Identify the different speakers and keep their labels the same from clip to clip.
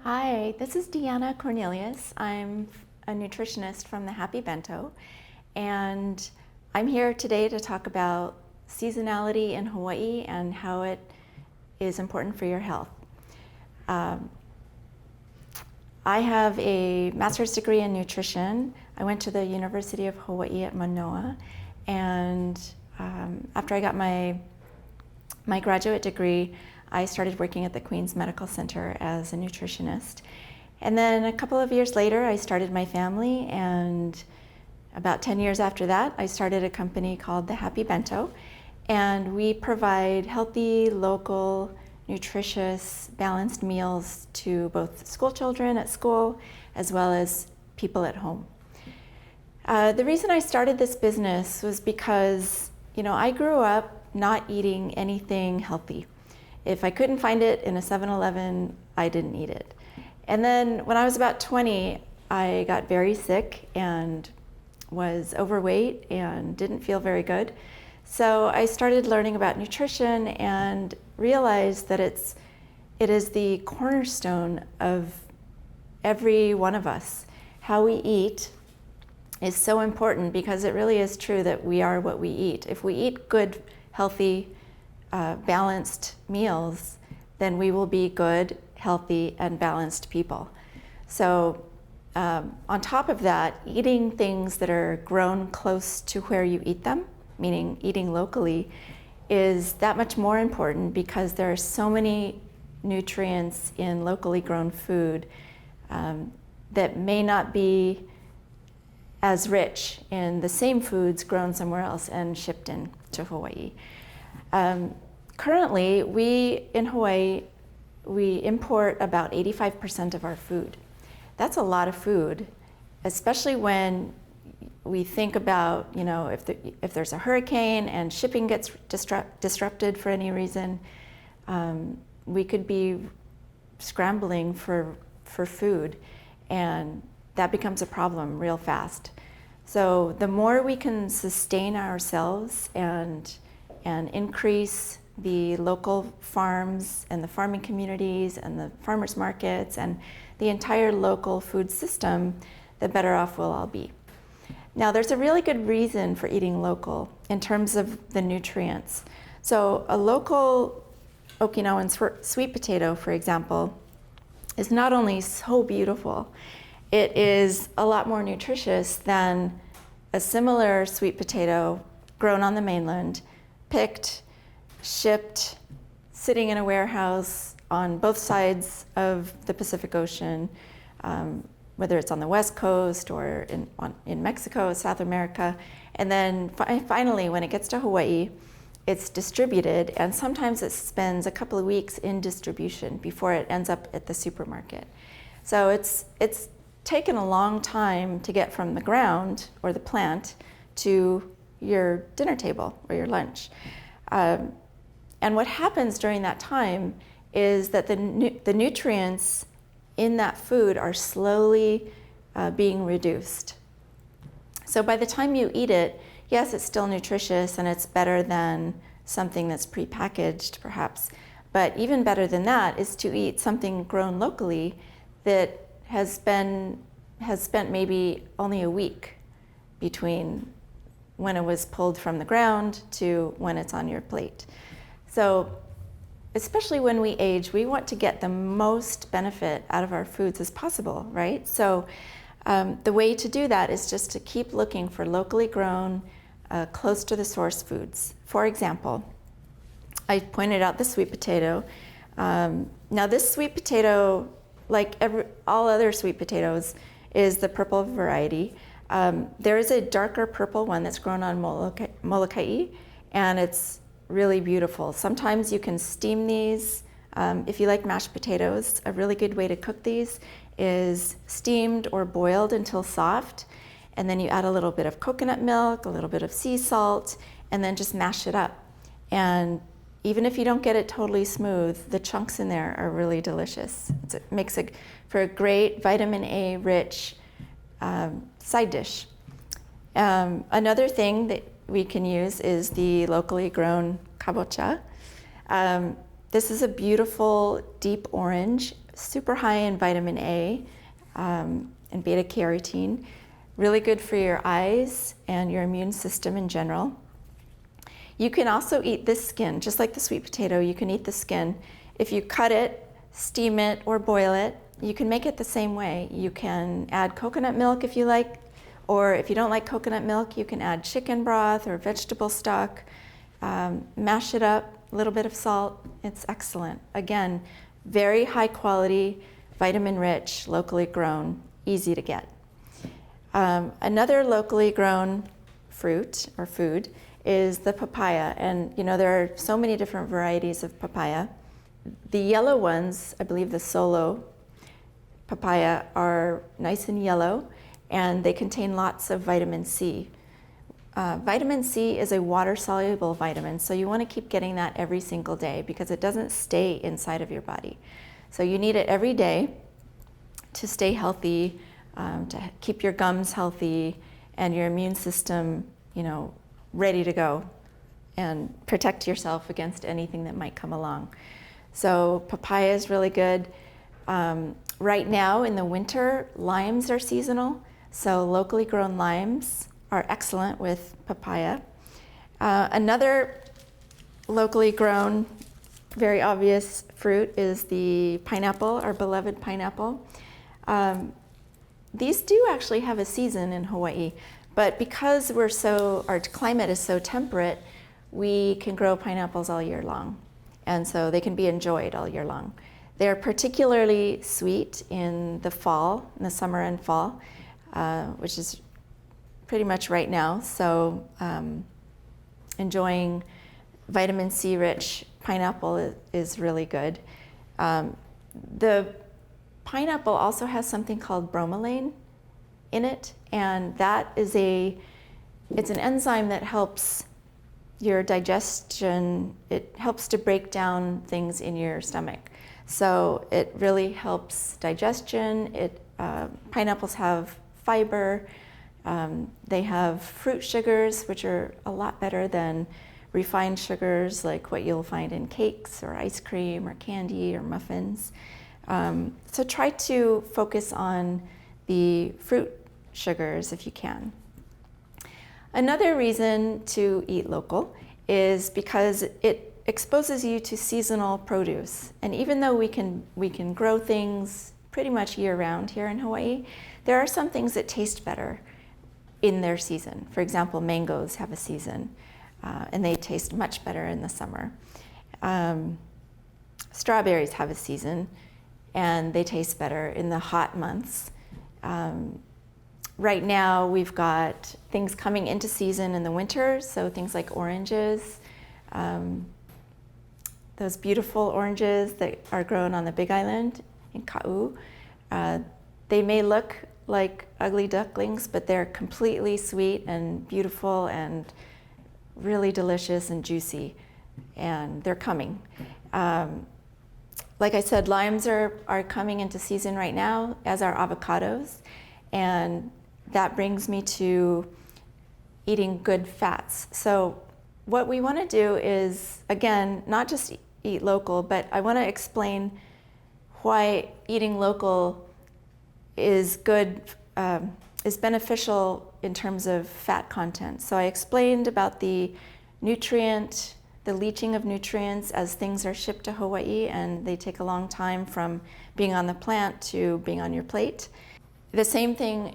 Speaker 1: Hi, this is Deanna Cornelius. I'm a nutritionist from the Happy Bento, and I'm here today to talk about seasonality in Hawaii and how it is important for your health. I have a master's degree in nutrition. I went to the University of Hawaii at Manoa, and after I got my graduate degree, I started working at the Queen's Medical Center as a nutritionist. And then a couple of years later, I started my family, and about 10 years after that, I started a company called the Happy Bento, and we provide healthy, local, nutritious, balanced meals to both school children at school as well as people at home. The reason I started this business was because, I grew up not eating anything healthy. If I couldn't find it in a 7-Eleven, I didn't eat it. And then when I was about 20, I got very sick and was overweight and didn't feel very good. So I started learning about nutrition and realized that it is the cornerstone of every one of us. How we eat is so important because it really is true that we are what we eat. If we eat good, healthy, balanced meals, then we will be good, healthy, and balanced people. So on top of that, eating things that are grown close to where you eat them, meaning eating locally, is that much more important because there are so many nutrients in locally grown food that may not be as rich in the same foods grown somewhere else and shipped in to Hawaii. Currently, in Hawaii, we import about 85% of our food. That's a lot of food, especially when we think about, if there's a hurricane and shipping gets disrupted for any reason, we could be scrambling for food, and that becomes a problem real fast. So the more we can sustain ourselves and increase the local farms and the farming communities and the farmers markets and the entire local food system, the better off we'll all be. Now, there's a really good reason for eating local in terms of the nutrients. So a local Okinawan sweet potato, for example, is not only so beautiful, it is a lot more nutritious than a similar sweet potato grown on the mainland, picked, shipped, sitting in a warehouse on both sides of the Pacific Ocean, whether it's on the West Coast or in Mexico, South America. And then finally, when it gets to Hawaii, it's distributed, and sometimes it spends a couple of weeks in distribution before it ends up at the supermarket. So it's taken a long time to get from the ground or the plant to your dinner table or your lunch. And what happens during that time is that the nutrients in that food are slowly being reduced. So by the time you eat it, yes, it's still nutritious and it's better than something that's prepackaged perhaps, but even better than that is to eat something grown locally that has spent maybe only a week between when it was pulled from the ground to when it's on your plate. So especially when we age, we want to get the most benefit out of our foods as possible, right? So the way to do that is just to keep looking for locally grown, close to the source foods. For example, I pointed out the sweet potato. Now this sweet potato, like all other sweet potatoes, is the purple variety. There is a darker purple one that's grown on Molokai, and it's really beautiful. Sometimes you can steam these. If you like mashed potatoes, a really good way to cook these is steamed or boiled until soft, and then you add a little bit of coconut milk, a little bit of sea salt, and then just mash it up. And even if you don't get it totally smooth, the chunks in there are really delicious. It makes for a great vitamin A rich side dish. Another thing that we can use is the locally grown Cabocha. This is a beautiful deep orange, super high in vitamin A and beta carotene, really good for your eyes and your immune system in general. You can also eat this skin, just like the sweet potato, you can eat the skin. If you cut it, steam it, or boil it, you can make it the same way. You can add coconut milk if you like, or if you don't like coconut milk, you can add chicken broth or vegetable stock, mash it up, a little bit of salt, it's excellent. Again, very high quality, vitamin rich, locally grown, easy to get. Another locally grown fruit or food is the papaya. And you know, there are so many different varieties of papaya. The yellow ones, I believe the solo papaya, are nice and yellow, and they contain lots of vitamin C. Vitamin C is a water-soluble vitamin, so you want to keep getting that every single day because it doesn't stay inside of your body. So you need it every day to stay healthy, to keep your gums healthy and your immune system, you know, ready to go and protect yourself against anything that might come along. So papaya is really good. Right now in the winter, limes are seasonal, so locally grown limes are excellent with papaya. Another locally grown, very obvious fruit is the pineapple, our beloved pineapple. These do actually have a season in Hawaii, but because our climate is so temperate, we can grow pineapples all year long, and so they can be enjoyed all year long. They're particularly sweet in the fall, in the summer and fall, which is pretty much right now. So enjoying vitamin C rich pineapple is really good. The pineapple also has something called bromelain in it, and that is it's an enzyme that helps your digestion. It helps to break down things in your stomach. So it really helps digestion. Pineapples have fiber. They have fruit sugars, which are a lot better than refined sugars like what you'll find in cakes or ice cream or candy or muffins. So try to focus on the fruit sugars if you can. Another reason to eat local is because it exposes you to seasonal produce. And even though we can grow things pretty much year-round here in Hawaii, there are some things that taste better in their season. For example, mangoes have a season, and they taste much better in the summer. Strawberries have a season, and they taste better in the hot months. Right now, we've got things coming into season in the winter, so things like oranges, those beautiful oranges that are grown on the Big Island in Ka'u. They may look like ugly ducklings, but they're completely sweet and beautiful and really delicious and juicy, and they're coming. Like I said, limes are coming into season right now, as are avocados, and that brings me to eating good fats. So what we want to do is, again, not just eat local, but I want to explain why eating local is good, is beneficial in terms of fat content. So I explained about the leaching of nutrients as things are shipped to Hawaii, and they take a long time from being on the plant to being on your plate. The same thing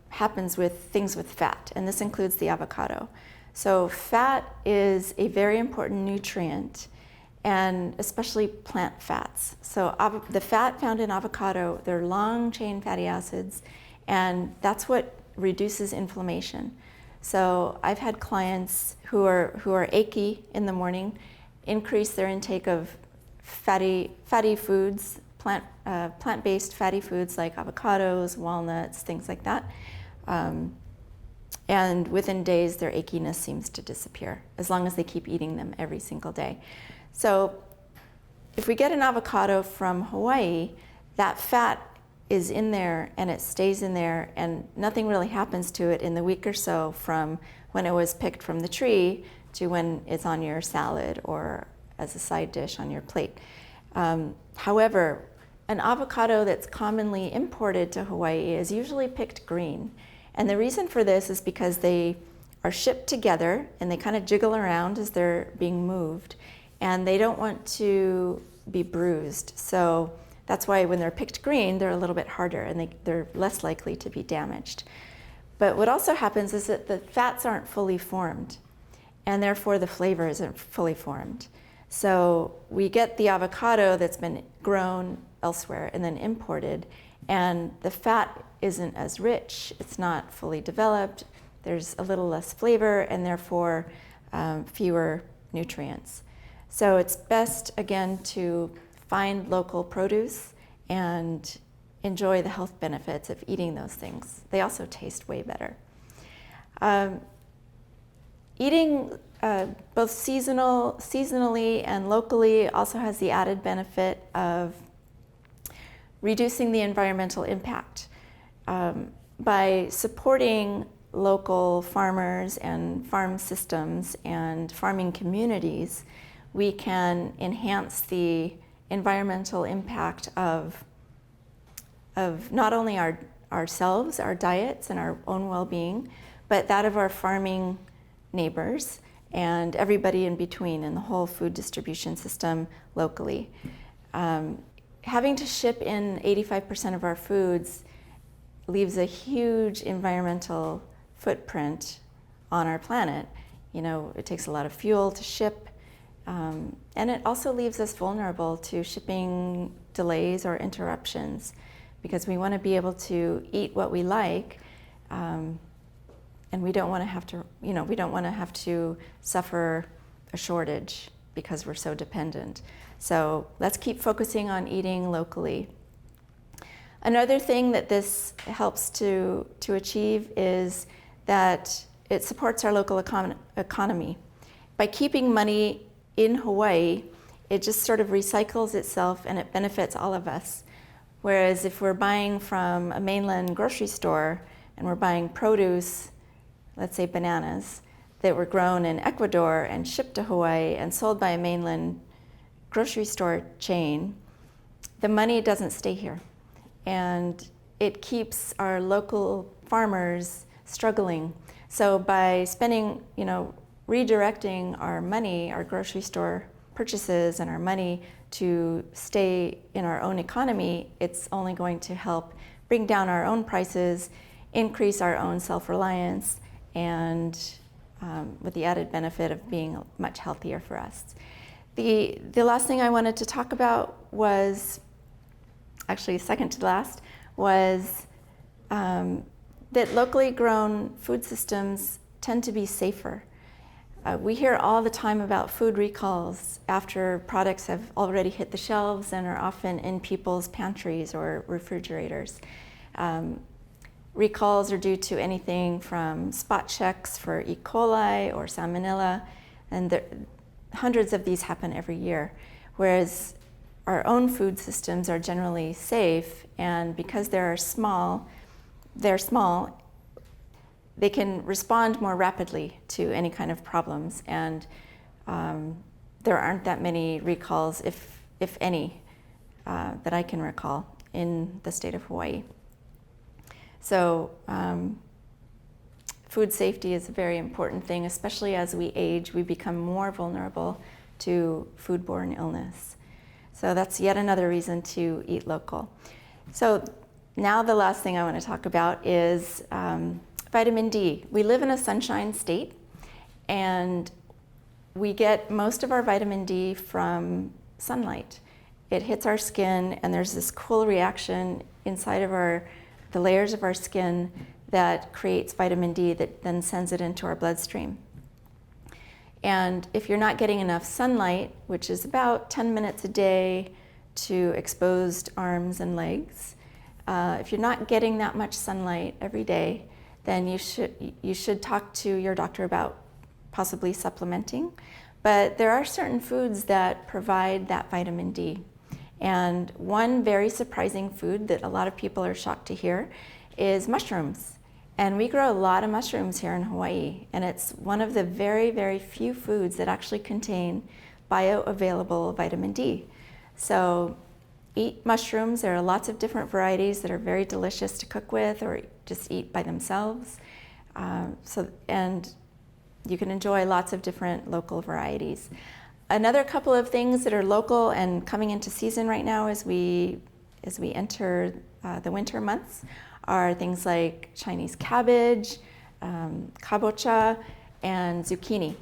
Speaker 1: happens with things with fat, and this includes the avocado. So fat is a very important nutrient, and especially plant fats. So the fat found in avocado, they're long chain fatty acids, and that's what reduces inflammation. So I've had clients who are achy in the morning increase their intake of fatty foods, plant-based fatty foods like avocados, walnuts, things like that. And within days, their achiness seems to disappear, as long as they keep eating them every single day. So if we get an avocado from Hawaii, that fat is in there and it stays in there, and nothing really happens to it in the week or so from when it was picked from the tree to when it's on your salad or as a side dish on your plate. However, an avocado that's commonly imported to Hawaii is usually picked green. And the reason for this is because they are shipped together and they kind of jiggle around as they're being moved, and they don't want to be bruised. So that's why when they're picked green, they're a little bit harder and they're less likely to be damaged. But what also happens is that the fats aren't fully formed, and therefore the flavor isn't fully formed. So we get the avocado that's been grown elsewhere and then imported, and the fat isn't as rich. It's not fully developed. There's a little less flavor and therefore fewer nutrients. So it's best, again, to find local produce and enjoy the health benefits of eating those things. They also taste way better. Eating both seasonally and locally also has the added benefit of reducing the environmental impact. By supporting local farmers and farm systems and farming communities, we can enhance the environmental impact of not only ourselves, our diets, and our own well-being, but that of our farming neighbors and everybody in between in the whole food distribution system locally. Having to ship in 85% of our foods leaves a huge environmental footprint on our planet. It takes a lot of fuel to ship, and it also leaves us vulnerable to shipping delays or interruptions, because we want to be able to eat what we like, and we don't want to have to suffer a shortage because we're so dependent. So let's keep focusing on eating locally. Another thing that this helps to achieve is that it supports our local economy. By keeping money in Hawaii, it just sort of recycles itself and it benefits all of us. Whereas if we're buying from a mainland grocery store and we're buying produce, let's say bananas, that were grown in Ecuador and shipped to Hawaii and sold by a mainland grocery store chain, the money doesn't stay here. And it keeps our local farmers struggling. So by spending, redirecting our money, our grocery store purchases and our money to stay in our own economy, it's only going to help bring down our own prices, increase our own self-reliance, and with the added benefit of being much healthier for us. The last thing I wanted to talk about was, actually second to last, was that locally grown food systems tend to be safer. We hear all the time about food recalls after products have already hit the shelves and are often in people's pantries or refrigerators. Recalls are due to anything from spot checks for E. coli or salmonella, and hundreds of these happen every year, whereas our own food systems are generally safe, and because they're small, they can respond more rapidly to any kind of problems, and there aren't that many recalls, if any, that I can recall in the state of Hawaii. So food safety is a very important thing, especially as we age. We become more vulnerable to foodborne illness. So that's yet another reason to eat local. So now the last thing I want to talk about is vitamin D. We live in a sunshine state, and we get most of our vitamin D from sunlight. It hits our skin, and there's this cool reaction inside of the layers of our skin that creates vitamin D that then sends it into our bloodstream. And if you're not getting enough sunlight, which is about 10 minutes a day to exposed arms and legs, if you're not getting that much sunlight every day, then you should talk to your doctor about possibly supplementing. But there are certain foods that provide that vitamin D. And one very surprising food that a lot of people are shocked to hear is mushrooms. And we grow a lot of mushrooms here in Hawaii, and it's one of the very, very few foods that actually contain bioavailable vitamin D. So eat mushrooms. There are lots of different varieties that are very delicious to cook with or just eat by themselves. And you can enjoy lots of different local varieties. Another couple of things that are local and coming into season right now as we enter the winter months are things like Chinese cabbage, Cabocha, and zucchini.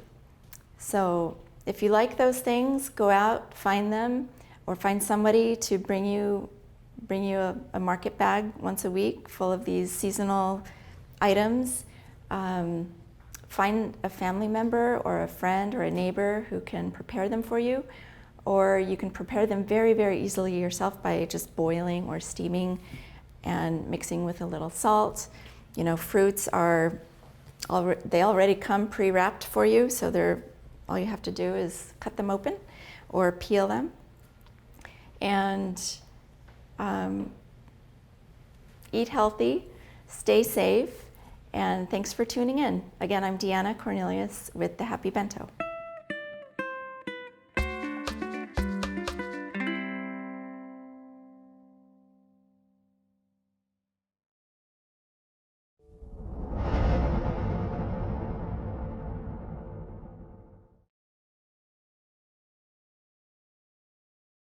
Speaker 1: So if you like those things, go out, find them, or find somebody to bring you a market bag once a week full of these seasonal items. Find a family member or a friend or a neighbor who can prepare them for you, or you can prepare them very, very easily yourself by just boiling or steaming and mixing with a little salt. You know, fruits they already come pre-wrapped for you, so all you have to do is cut them open or peel them. And eat healthy, stay safe, and thanks for tuning in. Again, I'm Deanna Cornelius with the Happy Bento.